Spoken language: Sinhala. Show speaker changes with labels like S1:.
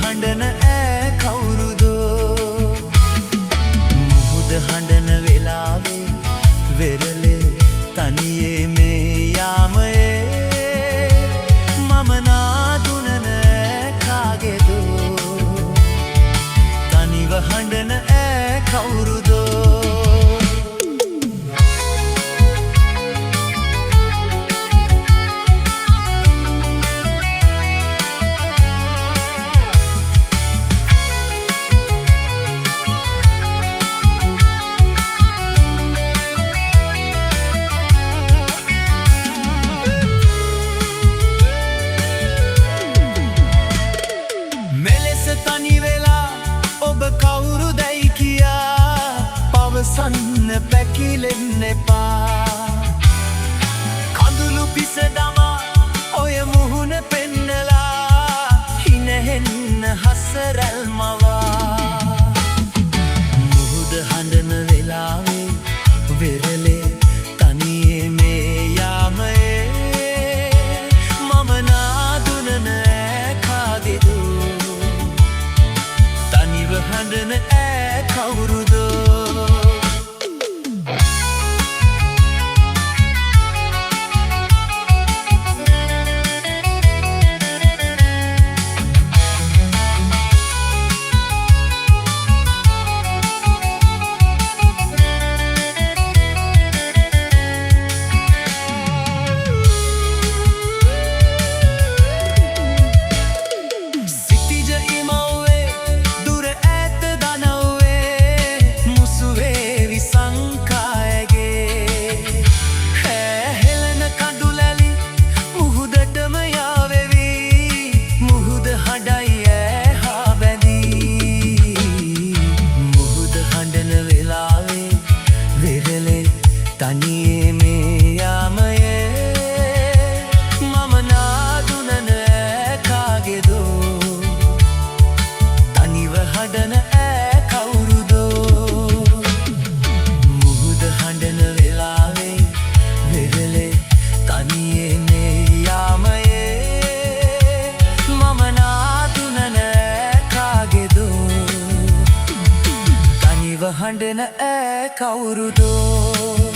S1: හඬන ඈ කවුරුදෝ මුහුද හඬන වෙලාවේ වෙරළේ තනියේ මේ යාමයේ මම නාදුනන ඈ කාගේදෝ තනිව හඬන ඈ කවුරුදෝ පවසන්න පැකිලෙන්න එපා කඳුළු පිස දමා ඔය මුහුණ පෙන්නලා හිනහෙන්න හසරැල් මවා මුහුද හඬන වෙලාවේ වෙරළේ තනියේ මේ යාමයේ මම නාදුනන ඈ කාගේදෝ තනිව හඬන ඈ කවුරුදෝ තනියේ මේ යාමයේ මම නාදුනන ඈ කාගේදෝ තනිව හඬන ඈ කවුරුදෝ මුහුද හඬන වෙලාවේ වෙරළේ තනියේ මේ යාමයේ මම නාදුනන ඈ කාගේදෝ තනිව හඬන ඈ කවුරුදෝ